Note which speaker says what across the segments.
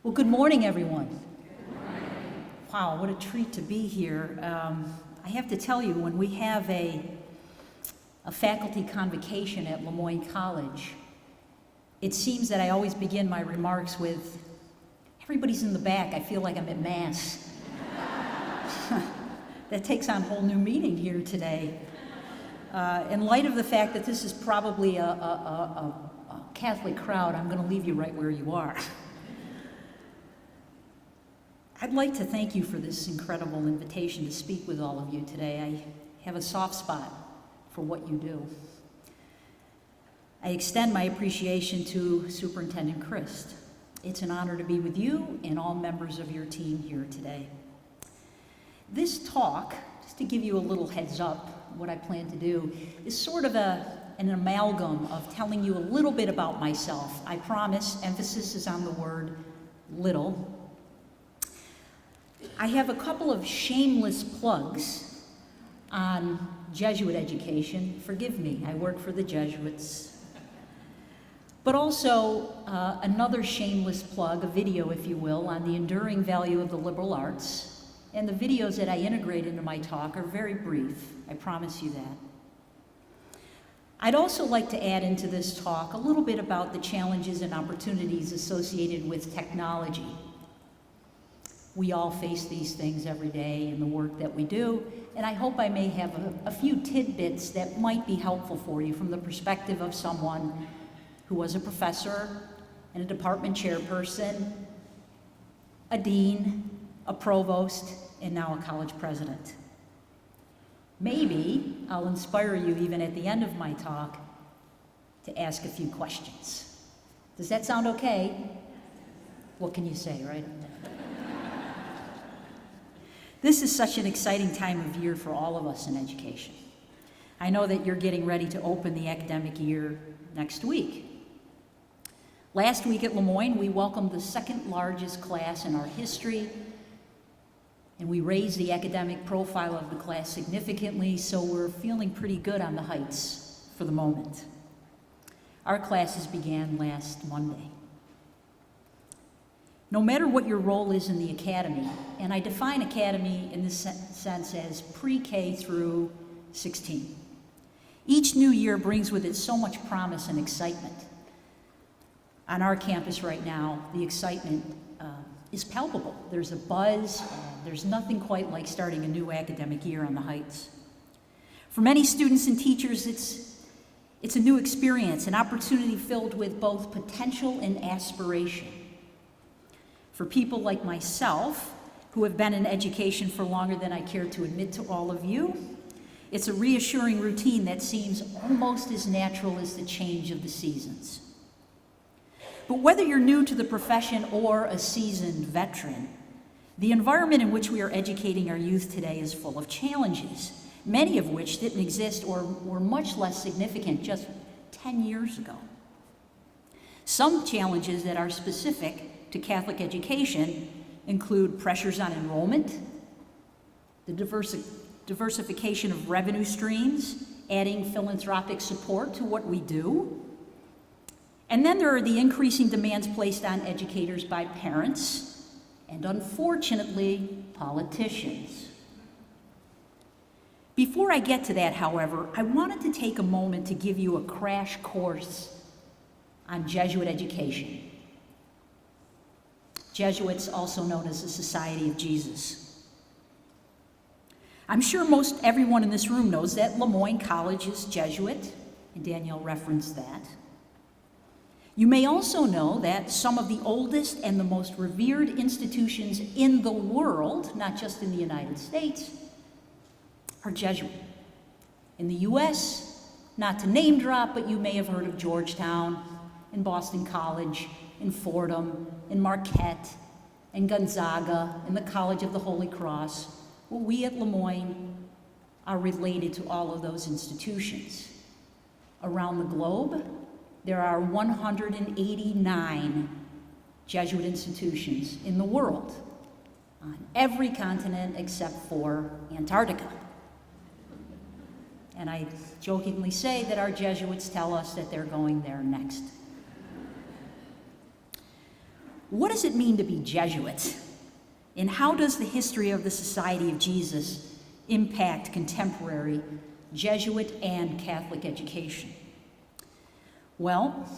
Speaker 1: Well, good morning, everyone. Wow, what a treat to be here. I have to tell you, when we have a faculty convocation at Moyne College, it seems that I always begin my remarks with, everybody's in the back, I feel like I'm at Mass. That takes on a whole new meaning here today. In light of the fact that this is probably a Catholic crowd, I'm going to leave you right where you are. I'd like to thank you for this incredible invitation to speak with all of you today. I have a soft spot for what you do. I extend my appreciation to Superintendent Christ. It's an honor to be with you and all members of your team here today. This talk, just to give you a little heads up, what I plan to do, is sort of an amalgam of telling you a little bit about myself. I promise, emphasis is on the word little. I have a couple of shameless plugs on Jesuit education. Forgive me, I work for the Jesuits. But also another shameless plug, a video, if you will, on the enduring value of the liberal arts. And the videos that I integrate into my talk are very brief, I promise you that. I'd also like to add into this talk a little bit about the challenges and opportunities associated with technology. We all face these things every day in the work that we do, and I hope I may have a few tidbits that might be helpful for you from the perspective of someone who was a professor and a department chairperson, a dean, a provost, and now a college president. Maybe I'll inspire you even at the end of my talk to ask a few questions. Does that sound okay? What can you say, right? This is such an exciting time of year for all of us in education. I know that you're getting ready to open the academic year next week. Last week at Moyne, we welcomed the second largest class in our history, and we raised the academic profile of the class significantly, so we're feeling pretty good on the heights for the moment. Our classes began last Monday. No matter what your role is in the academy, and I define academy in this sense as pre-K through 16. Each new year brings with it so much promise and excitement. On our campus right now, the excitement is palpable. There's a buzz. There's nothing quite like starting a new academic year on the heights. For many students and teachers, it's a new experience, an opportunity filled with both potential and aspiration. For people like myself, who have been in education for longer than I care to admit to all of you, it's a reassuring routine that seems almost as natural as the change of the seasons. But whether you're new to the profession or a seasoned veteran, the environment in which we are educating our youth today is full of challenges, many of which didn't exist or were much less significant just 10 years ago. Some challenges that are specific to Catholic education include pressures on enrollment, the diversification of revenue streams, adding philanthropic support to what we do. And then there are the increasing demands placed on educators by parents and, unfortunately, politicians. Before I get to that, however, I wanted to take a moment to give you a crash course on Jesuit education. Jesuits, also known as the Society of Jesus. I'm sure most everyone in this room knows that Moyne College is Jesuit, and Danielle referenced that. You may also know that some of the oldest and the most revered institutions in the world, not just in the United States, are Jesuit. In the US, not to name drop, but you may have heard of Georgetown, and Boston College, in Fordham, in Marquette, and Gonzaga, and the College of the Holy Cross. Well, we at Moyne are related to all of those institutions. Around the globe, there are 189 Jesuit institutions in the world, on every continent except for Antarctica. And I jokingly say that our Jesuits tell us that they're going there next. What does it mean to be Jesuit? And how does the history of the Society of Jesus impact contemporary Jesuit and Catholic education? Well,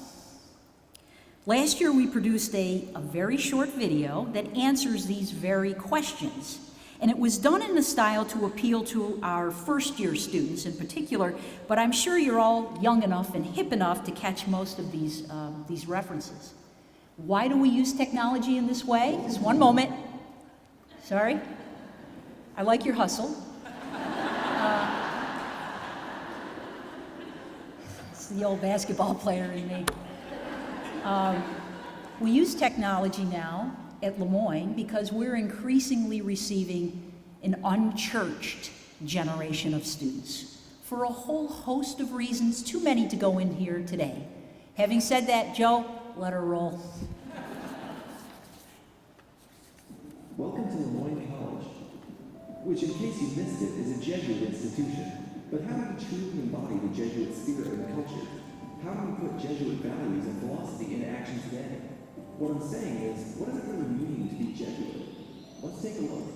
Speaker 1: last year we produced a very short video that answers these very questions. And it was done in a style to appeal to our first-year students in particular, but I'm sure you're all young enough and hip enough to catch most of these references. Why do we use technology in this way? Just one moment. Sorry. I like your hustle. It's the old basketball player in me. We use technology now at Moyne because we're increasingly receiving an unchurched generation of students for a whole host of reasons, too many to go in here today. Having said that, Joe, let her roll.
Speaker 2: Welcome to Moyne College, which, in case you missed it, is a Jesuit institution. But how do we truly embody the Jesuit spirit and culture? How do we put Jesuit values and philosophy into action today? What I'm saying is, what does it really mean to be Jesuit? Let's take a look.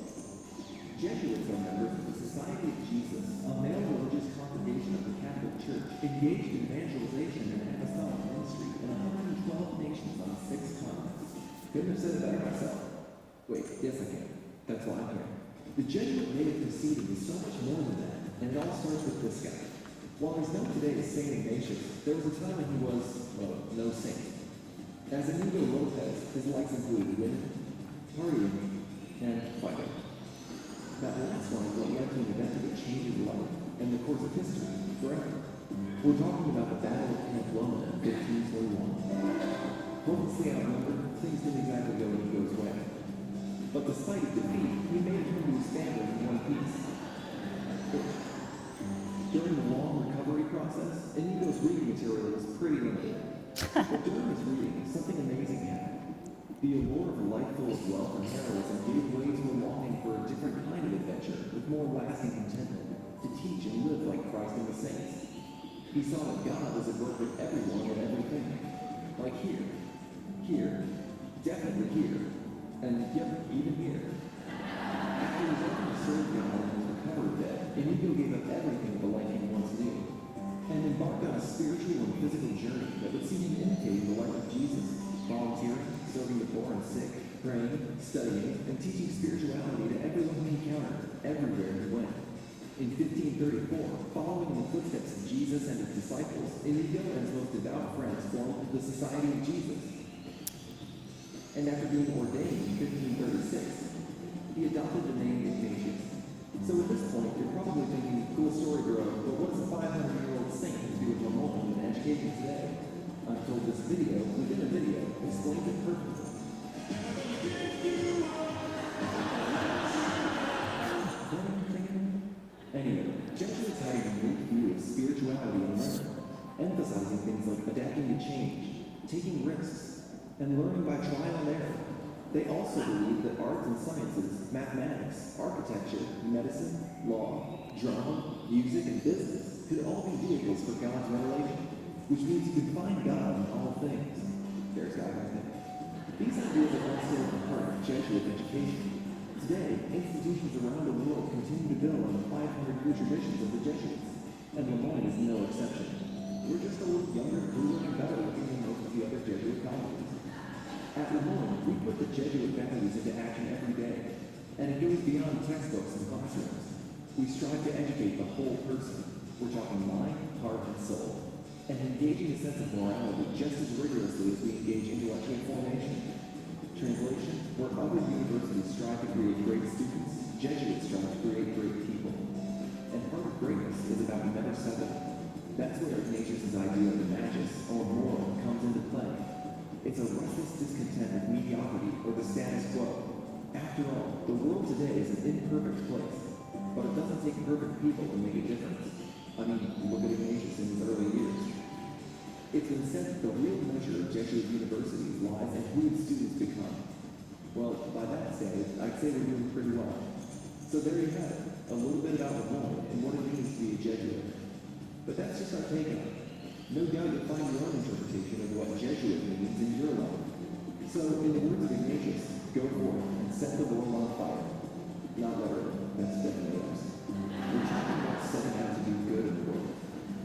Speaker 2: Jesuits are members of the Society of Jesus, a male religious congregation of the Catholic Church, engaged in evangelization and apostolic ministry in 112 nations on 6 continents. Couldn't have said it better myself. Wait, yes I can. That's why I'm here. The Jesuit native proceeding is so much more than that, and it all starts with this guy. While he's known today as Saint Ignatius, there was a time when he was, well, no saint. As Inigo Lopez, his likes included women, partying, and fighting. That last one is what led to an event that changed his life and the course of history forever. We're talking about the Battle of Pamplona in 1541. Hopelessly outnumbered, things didn't exactly go Inigo's way. But despite his defeat, he made it home to his family in one piece. During the long recovery process, Inigo's reading material was pretty limited. But during his reading, something amazing happened. The allure of a life full of wealth and heroism gave way to a longing for a different kind of adventure with more lasting contentment, to teach and live like Christ and the saints. He saw that God was at work with everyone and everything. Like here, definitely here, and yep, even here. After he was able to serve God in his recovery bed, Inigo gave up everything of the life he once knew, and embarked on a spiritual and physical journey that would see him imitating the life of Jesus, volunteering, serving the poor and sick, praying, studying, and teaching spirituality to everyone he encountered, everywhere he went. In 1534, following in the footsteps of Jesus and his disciples, Inigo and his most devout friends formed the Society of Jesus. And after being ordained in 1536, he adopted the name Ignatius. So at this point, you're probably thinking, cool story, bro, but what does a 500-year-old saint do with Moyne and education today? I'm told this video, within a video, explains it perfectly. Anyway, Jesuits had a unique view of spirituality and learning, emphasizing things like adapting to change, taking risks, and learning by trial and error. They also believed that arts and sciences, mathematics, architecture, medicine, law, drama, music, and business could all be vehicles for God's revelation, which means you can find God in all things. There's God right there. These ideas are all still at the heart of Jesuit education. Today, institutions around the world continue to build on the 500-year traditions of the Jesuits, and Moyne is no exception. We're just a little younger, cooler, and better looking than most of the other Jesuit colleges. At Moyne, we put the Jesuit values into action every day, and it goes beyond textbooks and classrooms. We strive to educate the whole person. We're talking mind, heart, and soul, and engaging a sense of morality just as rigorously as we engage intellectual formation. Translation: where other universities strive to create great students, Jesuits strive to create great people. And part of greatness is about never settling. That's where Ignatius' idea of the magis, or moral, comes into play. It's a restless discontent with mediocrity or the status quo. After all, the world today is an imperfect place, but it doesn't take perfect people to make a difference. I mean, look at Ignatius in his early years. It's been said that the real measure of Jesuit universities lies in who its students become. Well, by that standard, I'd say we're doing pretty well. So there you have it, a little bit about Moyne and what it means to be a Jesuit. But that's just our take on it. No doubt you'll find your own interpretation of what Jesuit means in your life. So, in the words of Ignatius, go forth and set the world on fire. Not literally, that's definitely us. We're talking about setting out to do good in the world.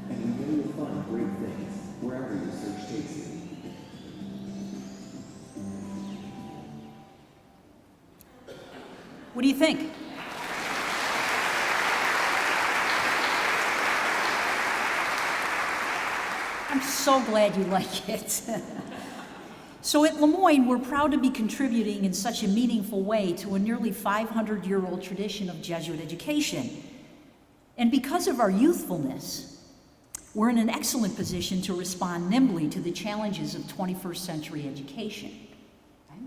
Speaker 2: And we know you'll find great things wherever your search takes you.
Speaker 1: What do you think? I'm so glad you like it. So at Lemoyne, we're proud to be contributing in such a meaningful way to a nearly 500-year-old tradition of Jesuit education. And because of our youthfulness, we're in an excellent position to respond nimbly to the challenges of 21st century education. Okay?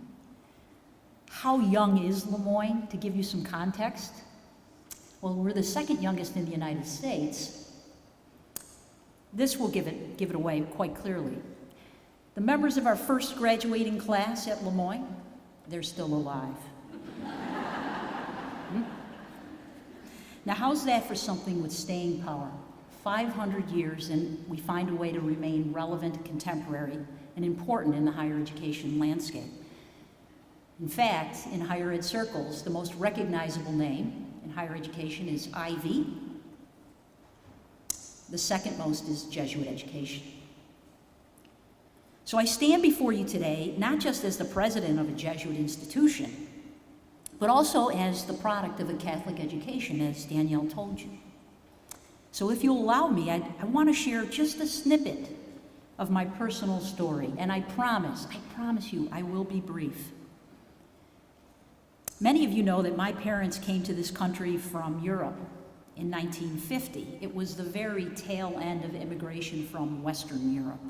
Speaker 1: How young is Lemoyne, to give you some context? Well, we're the second youngest in the United States. This will give it away quite clearly. The members of our first graduating class at Lemoyne, they're still alive. Now, how's that for something with staying power? 500 years, and we find a way to remain relevant, contemporary, and important in the higher education landscape. In fact, in higher ed circles, the most recognizable name in higher education is Ivy. The second most is Jesuit education. So I stand before you today, not just as the president of a Jesuit institution, but also as the product of a Catholic education, as Danielle told you. So if you'll allow me, I want to share just a snippet of my personal story, and I promise you, I will be brief. Many of you know that my parents came to this country from Europe in 1950. It was the very tail end of immigration from Western Europe.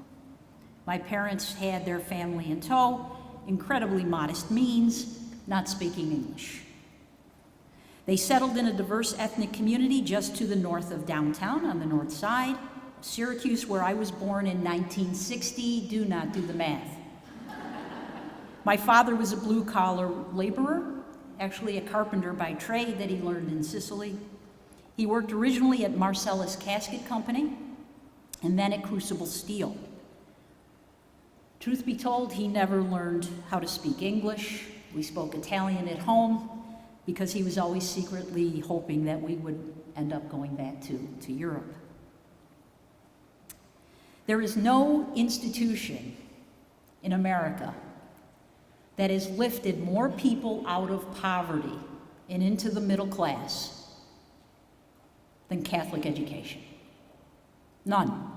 Speaker 1: My parents had their family in tow, incredibly modest means, not speaking English. They settled in a diverse ethnic community just to the north of downtown on the north side, Syracuse, where I was born in 1960. Do not do the math. My father was a blue-collar laborer, actually a carpenter by trade that he learned in Sicily. He worked originally at Marcellus Casket Company and then at Crucible Steel. Truth be told, he never learned how to speak English. We spoke Italian at home because he was always secretly hoping that we would end up going back to Europe. There is no institution in America that has lifted more people out of poverty and into the middle class than Catholic education. None.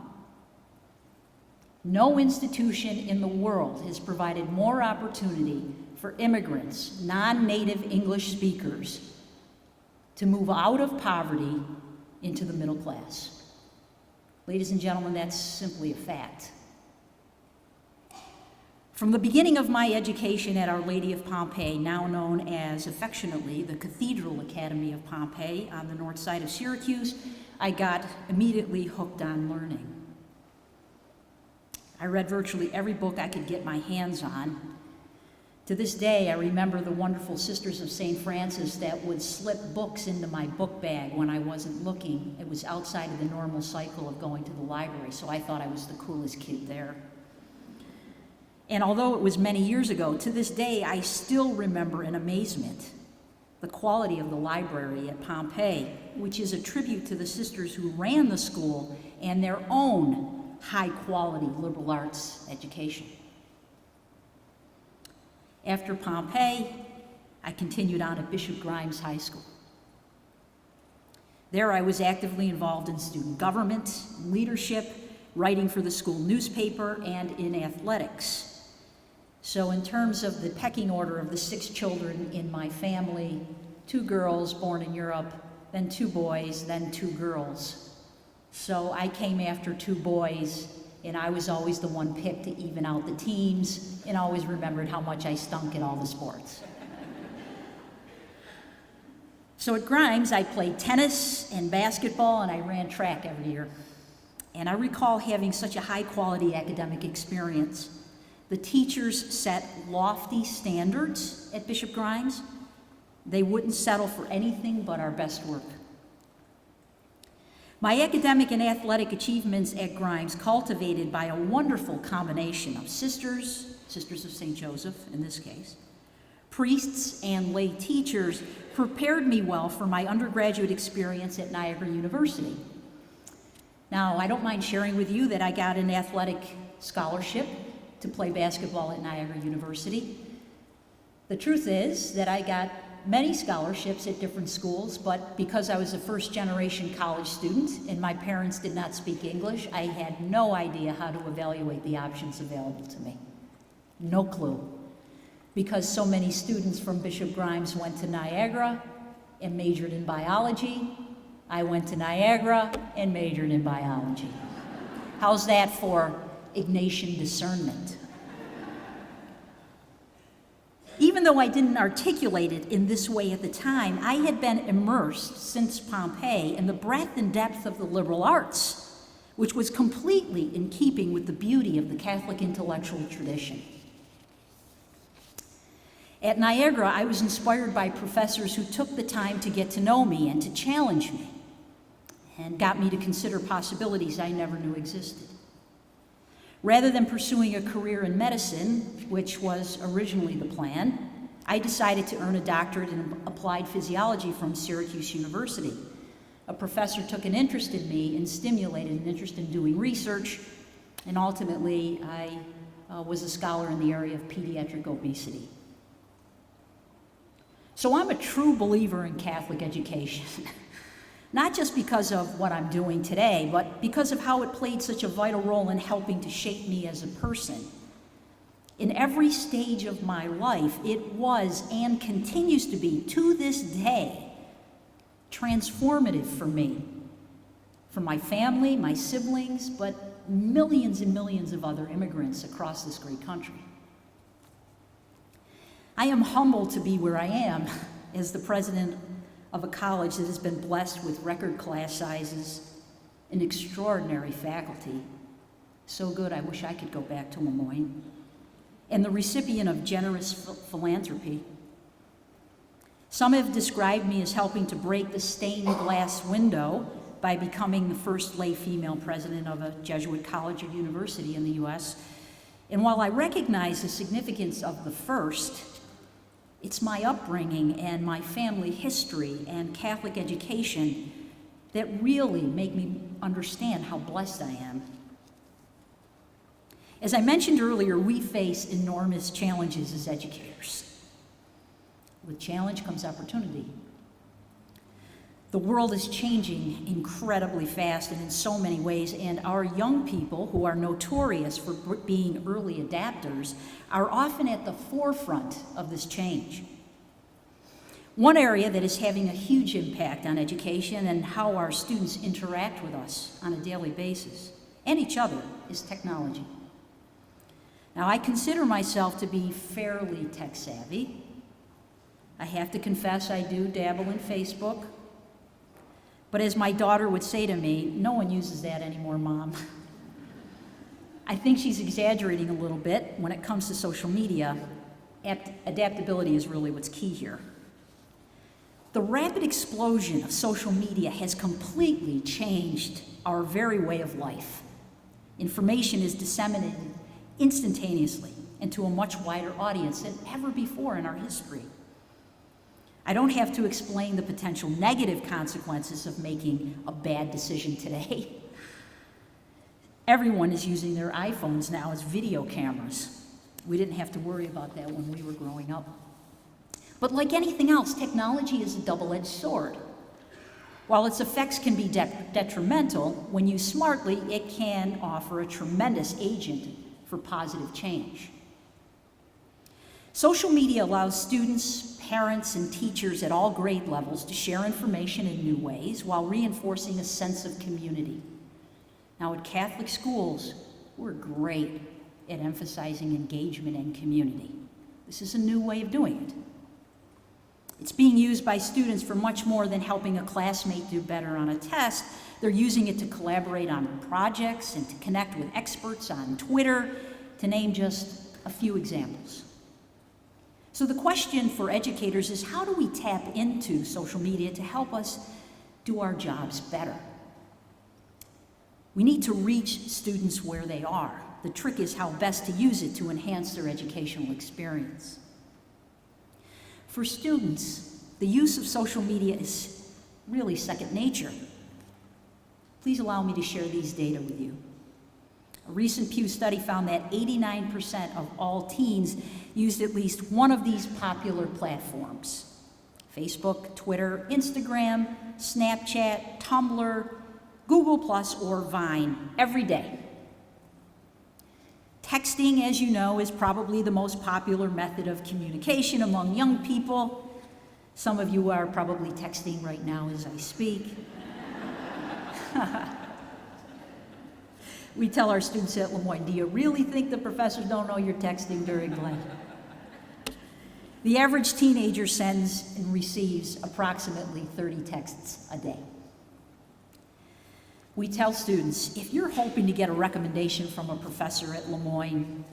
Speaker 1: No institution in the world has provided more opportunity for immigrants, non-native English speakers, to move out of poverty into the middle class. Ladies and gentlemen, that's simply a fact. From the beginning of my education at Our Lady of Pompeii, now known as affectionately the Cathedral Academy of Pompeii on the north side of Syracuse, I got immediately hooked on learning. I read virtually every book I could get my hands on. To this day, I remember the wonderful Sisters of St. Francis that would slip books into my book bag when I wasn't looking. It was outside of the normal cycle of going to the library, so I thought I was the coolest kid there. And although it was many years ago, to this day, I still remember in amazement the quality of the library at Pompeii, which is a tribute to the sisters who ran the school and their own high-quality liberal arts education. After Pompeii, I continued on at Bishop Grimes High School. There I was actively involved in student government, leadership, writing for the school newspaper, and in athletics. So in terms of the pecking order of the 6 children in my family, 2 girls born in Europe, then 2 boys, then 2 girls. So I came after 2 boys, and I was always the one picked to even out the teams, and always remembered how much I stunk at all the sports. So at Grimes, I played tennis and basketball, and I ran track every year. And I recall having such a high-quality academic experience. The teachers set lofty standards at Bishop Grimes. They wouldn't settle for anything but our best work. My academic and athletic achievements at Grimes cultivated by a wonderful combination of sisters, Sisters of St. Joseph in this case, priests and lay teachers prepared me well for my undergraduate experience at Niagara University. Now, I don't mind sharing with you that I got an athletic scholarship to play basketball at Niagara University. The truth is that I got many scholarships at different schools, but because I was a first-generation college student and my parents did not speak English, I had no idea how to evaluate the options available to me. No clue. Because so many students from Bishop Grimes went to Niagara and majored in biology, I went to Niagara and majored in biology. How's that for Ignatian discernment? Even though I didn't articulate it in this way at the time, I had been immersed since Pompeii in the breadth and depth of the liberal arts, which was completely in keeping with the beauty of the Catholic intellectual tradition. At Niagara, I was inspired by professors who took the time to get to know me and to challenge me, and got me to consider possibilities I never knew existed. Rather than pursuing a career in medicine, which was originally the plan, I decided to earn a doctorate in applied physiology from Syracuse University. A professor took an interest in me and stimulated an interest in doing research, and ultimately I was a scholar in the area of pediatric obesity. So I'm a true believer in Catholic education. Not just because of what I'm doing today, but because of how it played such a vital role in helping to shape me as a person. In every stage of my life, it was and continues to be, to this day, transformative for me, for my family, my siblings, but millions and millions of other immigrants across this great country. I am humbled to be where I am as the president of a college that has been blessed with record class sizes and extraordinary faculty. So good, I wish I could go back to Moyne. And the recipient of generous philanthropy. Some have described me as helping to break the stained glass window by becoming the first lay female president of a Jesuit college or university in the U.S. And while I recognize the significance of the first, it's my upbringing and my family history and Catholic education that really make me understand how blessed I am. As I mentioned earlier, we face enormous challenges as educators. With challenge comes opportunity. The world is changing incredibly fast and in so many ways, and our young people, who are notorious for being early adapters, are often at the forefront of this change. One area that is having a huge impact on education and how our students interact with us on a daily basis, and each other, is technology. Now, I consider myself to be fairly tech savvy. I have to confess I do dabble in Facebook. But as my daughter would say to me, no one uses that anymore, Mom. I think she's exaggerating a little bit when it comes to social media. Adaptability is really what's key here. The rapid explosion of social media has completely changed our very way of life. Information is disseminated instantaneously and to a much wider audience than ever before in our history. I don't have to explain the potential negative consequences of making a bad decision today. Everyone is using their iPhones now as video cameras. We didn't have to worry about that when we were growing up. But like anything else, technology is a double-edged sword. While its effects can be detrimental, when used smartly, it can offer a tremendous agent for positive change. Social media allows students, parents, and teachers at all grade levels to share information in new ways while reinforcing a sense of community. Now, at Catholic schools, we're great at emphasizing engagement and community. This is a new way of doing it. It's being used by students for much more than helping a classmate do better on a test. They're using it to collaborate on projects and to connect with experts on Twitter, to name just a few examples. So the question for educators is, how do we tap into social media to help us do our jobs better? We need to reach students where they are. The trick is how best to use it to enhance their educational experience. For students, the use of social media is really second nature. Please allow me to share these data with you. A recent Pew study found that 89% of all teens used at least one of these popular platforms: Facebook, Twitter, Instagram, Snapchat, Tumblr, Google+, or Vine every day. Texting, as you know, is probably the most popular method of communication among young people. Some of you are probably texting right now as I speak. We tell our students at Lemoyne, do you really think the professors don't know you're texting during lunch? The average teenager sends and receives approximately 30 texts a day. We tell students, if you're hoping to get a recommendation from a professor at Lemoyne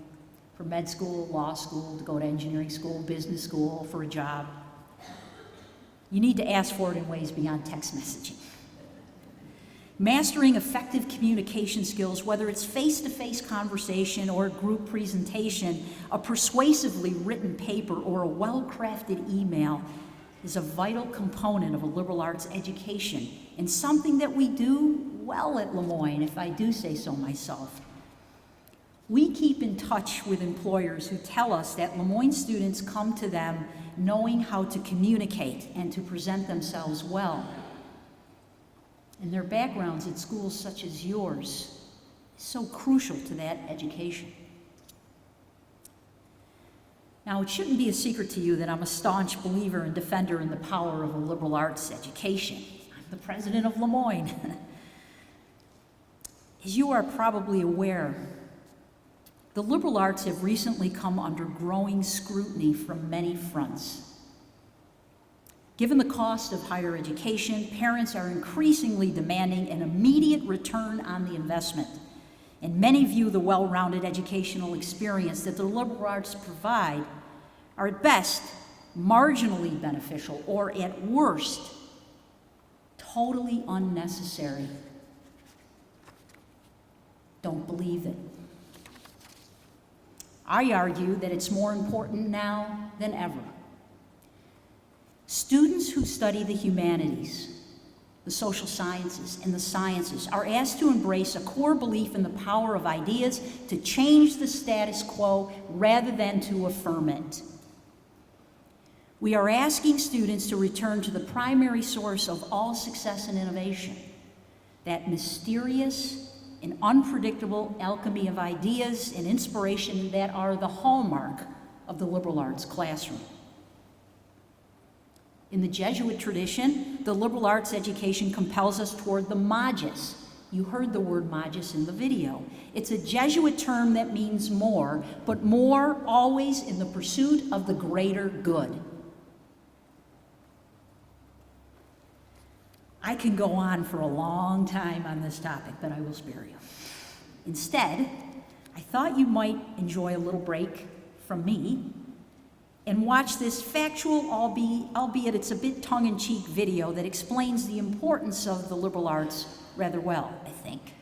Speaker 1: for med school, law school, to go to engineering school, business school, for a job, you need to ask for it in ways beyond text messaging. Mastering effective communication skills, whether it's face-to-face conversation or group presentation, a persuasively written paper, or a well-crafted email, is a vital component of a liberal arts education, and something that we do well at Lemoyne, if I do say so myself. We keep in touch with employers who tell us that Lemoyne students come to them knowing how to communicate and to present themselves well. And their backgrounds at schools such as yours is so crucial to that education. Now, it shouldn't be a secret to you that I'm a staunch believer and defender in the power of a liberal arts education. I'm the president of Lemoyne. As you are probably aware, the liberal arts have recently come under growing scrutiny from many fronts. Given the cost of higher education, parents are increasingly demanding an immediate return on the investment, and many view the well-rounded educational experience that the liberal arts provide are at best marginally beneficial, or at worst, totally unnecessary. Don't believe it. I argue that it's more important now than ever. Students who study the humanities, the social sciences, and the sciences are asked to embrace a core belief in the power of ideas to change the status quo rather than to affirm it. We are asking students to return to the primary source of all success and innovation, that mysterious and unpredictable alchemy of ideas and inspiration that are the hallmark of the liberal arts classroom. In the Jesuit tradition, the liberal arts education compels us toward the magis. You heard the word magis in the video. It's a Jesuit term that means more, but more always in the pursuit of the greater good. I can go on for a long time on this topic, but I will spare you. Instead, I thought you might enjoy a little break from me and watch this factual, albeit it's a bit tongue-in-cheek video that explains the importance of the liberal arts rather well, I think.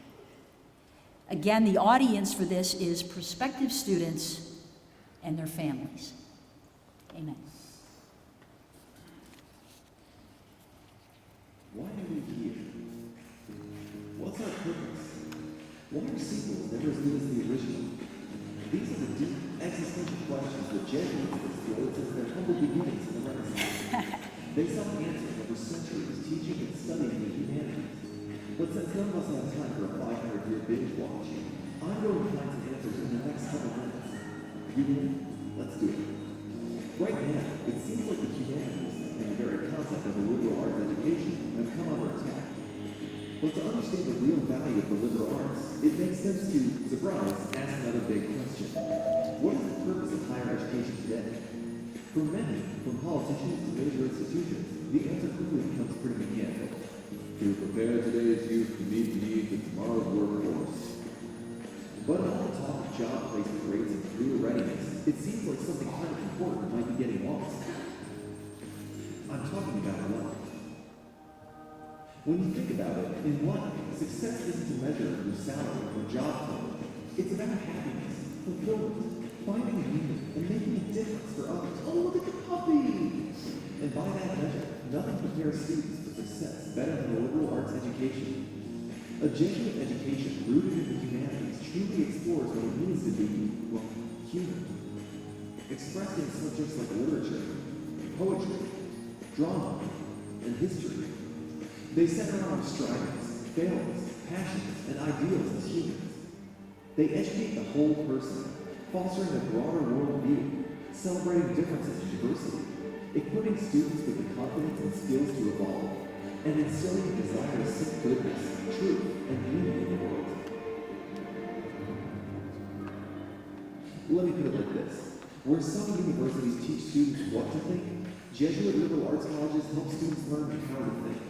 Speaker 1: Again, the audience for this is prospective students and their families. Amen.
Speaker 2: Why are we here? What's our purpose? Why are sequels never as good as the original? These are the deep existential questions that Jesuits explored since their humble beginnings in the Renaissance. They sought answers over centuries teaching and studying the humanities. But since none of us have time for a 500-year binge watch, I'm going to find some answers in the next couple minutes. You in? Let's do it. Right now, it seems like the humanities and the very concept of a liberal arts education have come under attack. But to understand the real value of the liberal arts, it makes sense to, surprise, ask another big question. What is the purpose of higher education today? For many, from politicians to major institutions, the answer quickly becomes pretty mechanical. To prepare today's youth to meet the needs of tomorrow's workforce. But in all the talk of job placement rates and career readiness, it seems like something kind of important might be getting lost. I'm talking about life. When you think about it, in life, success isn't a measure of your salary or job title. It's about happiness, fulfillment, finding meaning, and making a difference for others. Oh, look at the puppy! And by that measure, nothing prepares students for success better than a liberal arts education. A Jesuit education rooted in the humanities truly explores what it means to be, well, human. Expressed in subjects like literature, poetry, drama, and history. They center on our strivings, failings, passions, and ideals as humans. They educate the whole person, fostering a broader worldview, celebrating differences and diversity, equipping students with the confidence and skills to evolve, and instilling a desire to seek goodness, truth, and beauty in the world. Let me put it like this. Where some universities teach students what to think, Jesuit liberal arts colleges help students learn how to think.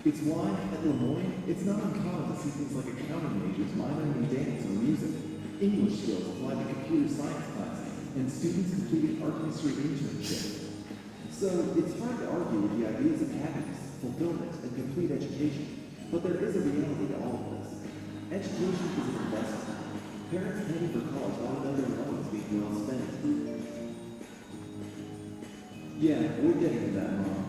Speaker 2: It's why, at LeMura, it's not uncommon to see things like accounting majors minoring in dance or music, English skills applied to computer science classes, and students completing art history internships. So, it's hard to argue with the ideas of happiness, fulfillment, and complete education, but there is a reality to all of this. Education is an investment. Parents paying for college want to know their money is being well spent. Yeah, we're getting to that, Mom.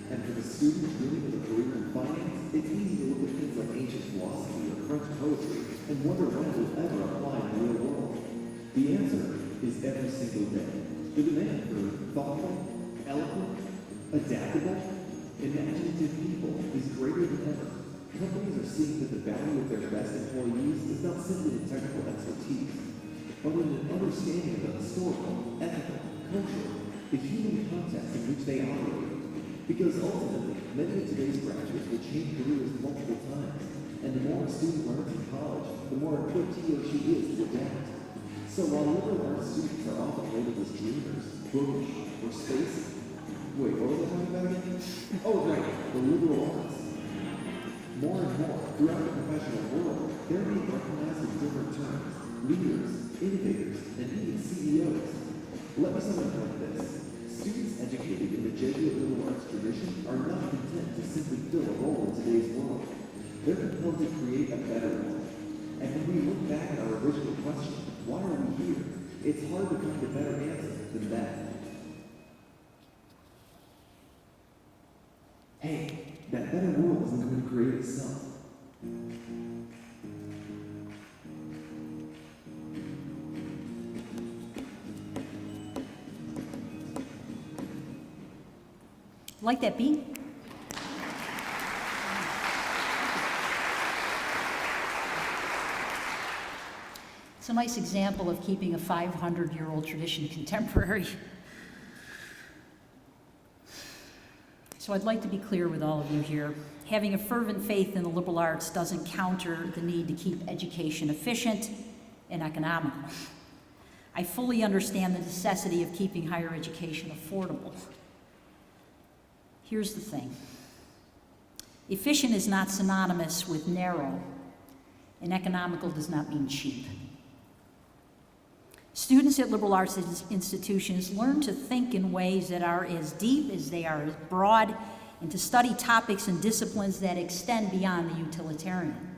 Speaker 2: And for the student dreaming of a career in finance, it's easy to look at things like ancient philosophy or French poetry and wonder when it will ever apply in the real world. The answer is every single day. The demand for thoughtful, eloquent, adaptable, imaginative people is greater than ever. Companies are seeing that the value of their best employees is not simply in technical expertise, but in an understanding of the historical, ethical, cultural, the human context in which they operate. Because ultimately, many of today's graduates will change careers multiple times, and the more a student learns in college, the more equipped he or she is to adapt. So while liberal arts students are often labeled as dreamers, bookish, or spacey, wait, what was I talking about again? Oh, right, the liberal arts. More and more, throughout the professional world, they're being recognized in different terms: leaders, innovators, and even CEOs. Let me sum it up like this. Students educated in the Jesuit liberal arts tradition are not content to simply fill a role in today's world. They're compelled to create a better one. And when we look back at our original question, why are we here? It's hard to find a better answer than that. Hey, that better world isn't going to create itself.
Speaker 1: Like that beat? It's a nice example of keeping a 500-year-old tradition contemporary. So I'd like to be clear with all of you here. Having a fervent faith in the liberal arts doesn't counter the need to keep education efficient and economical. I fully understand the necessity of keeping higher education affordable. Here's the thing. Efficient is not synonymous with narrow, and economical does not mean cheap. Students at liberal arts institutions learn to think in ways that are as deep as they are as broad, and to study topics and disciplines that extend beyond the utilitarian.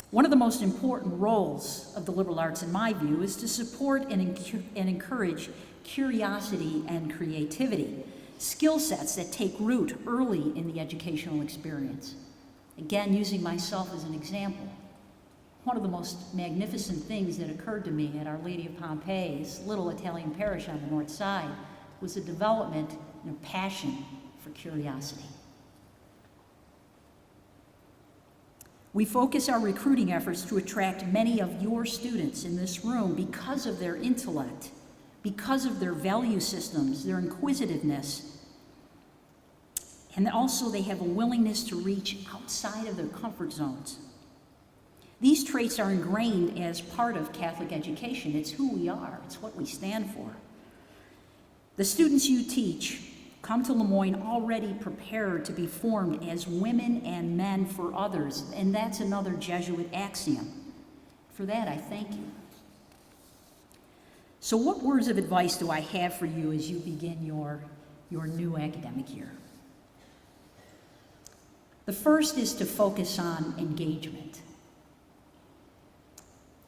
Speaker 1: One of the most important roles of the liberal arts, in my view, is to support and encourage curiosity and creativity, skill sets that take root early in the educational experience. Again, using myself as an example, one of the most magnificent things that occurred to me at Our Lady of Pompey's little Italian parish on the north side was the development and a passion for curiosity. We focus our recruiting efforts to attract many of your students in this room because of their intellect, because of their value systems, their inquisitiveness, and also they have a willingness to reach outside of their comfort zones. These traits are ingrained as part of Catholic education. It's who we are. It's what we stand for. The students you teach come to Moyne already prepared to be formed as women and men for others, and that's another Jesuit axiom. For that, I thank you. So what words of advice do I have for you as you begin your new academic year? The first is to focus on engagement.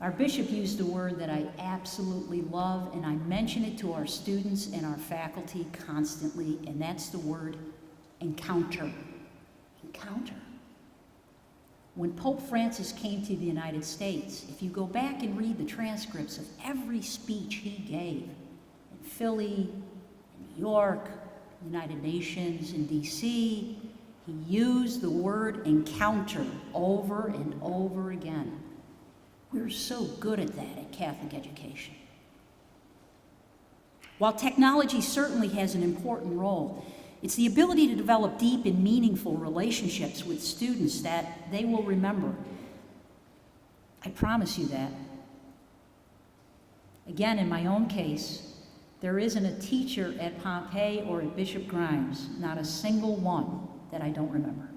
Speaker 1: Our bishop used a word that I absolutely love, and I mention it to our students and our faculty constantly, and that's the word encounter. Encounter. When Pope Francis came to the United States, if you go back and read the transcripts of every speech he gave in Philly, in New York, United Nations, in D.C., he used the word encounter over and over again. We're so good at that at Catholic education. While technology certainly has an important role, it's the ability to develop deep and meaningful relationships with students that they will remember. I promise you that. Again, in my own case, there isn't a teacher at Pompey or at Bishop Grimes, not a single one, that I don't remember.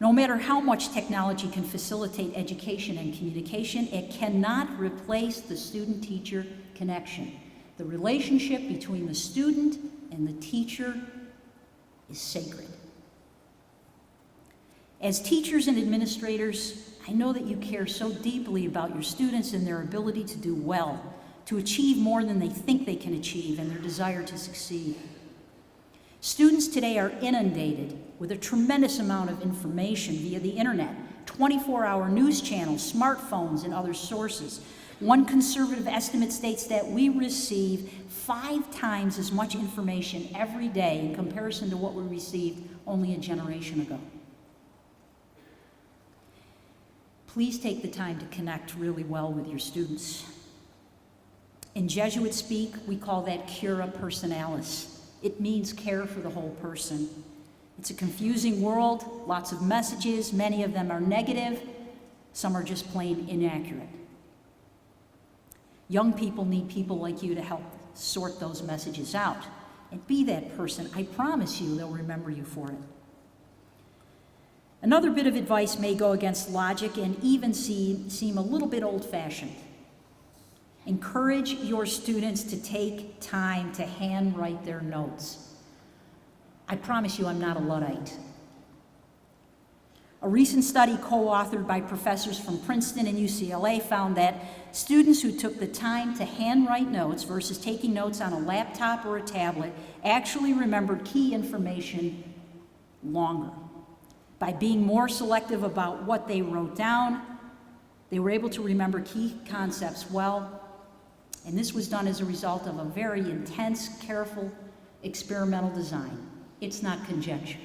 Speaker 1: No matter how much technology can facilitate education and communication, it cannot replace the student-teacher connection. The relationship between the student and the teacher is sacred. As teachers and administrators, I know that you care so deeply about your students and their ability to do well, to achieve more than they think they can achieve, and their desire to succeed. Students today are inundated with a tremendous amount of information via the internet, 24-hour news channels, smartphones, and other sources. One conservative estimate states that we receive 5 times as much information every day in comparison to what we received only a generation ago. Please take the time to connect really well with your students. In Jesuit speak, we call that cura personalis. It means care for the whole person. It's a confusing world, lots of messages, many of them are negative, some are just plain inaccurate. Young people need people like you to help sort those messages out. And be that person. I promise you they'll remember you for it. Another bit of advice may go against logic and even seem a little bit old-fashioned. Encourage your students to take time to handwrite their notes. I promise you I'm not a Luddite. A recent study co-authored by professors from Princeton and UCLA found that students who took the time to handwrite notes versus taking notes on a laptop or a tablet actually remembered key information longer. By being more selective about what they wrote down, they were able to remember key concepts well. And this was done as a result of a very intense, careful, experimental design. It's not conjecture.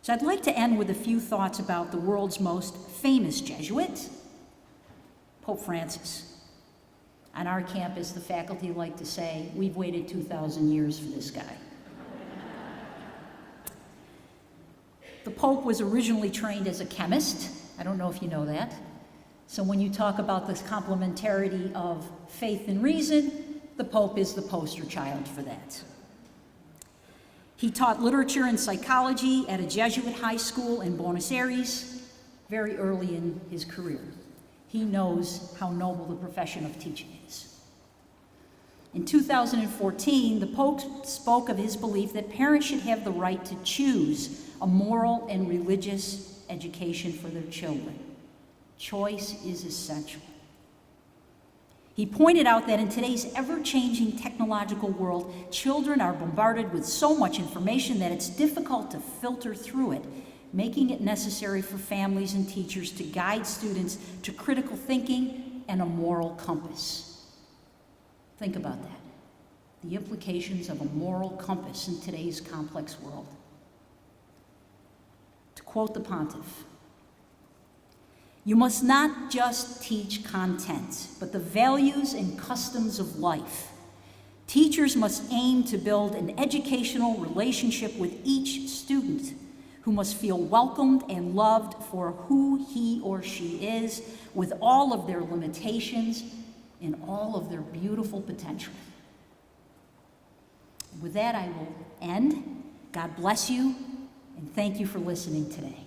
Speaker 1: So I'd like to end with a few thoughts about the world's most famous Jesuit, Pope Francis. On our campus, the faculty like to say, we've waited 2,000 years for this guy. The Pope was originally trained as a chemist. I don't know if you know that. So when you talk about this complementarity of faith and reason, the Pope is the poster child for that. He taught literature and psychology at a Jesuit high school in Buenos Aires very early in his career. He knows how noble the profession of teaching is. In 2014, the Pope spoke of his belief that parents should have the right to choose a moral and religious education for their children. Choice is essential. He pointed out that in today's ever-changing technological world, children are bombarded with so much information that it's difficult to filter through it, making it necessary for families and teachers to guide students to critical thinking and a moral compass. Think about that. The implications of a moral compass in today's complex world. To quote the Pontiff, "You must not just teach content, but the values and customs of life. Teachers must aim to build an educational relationship with each student, who must feel welcomed and loved for who he or she is, with all of their limitations and all of their beautiful potential." With that, I will end. God bless you, and thank you for listening today.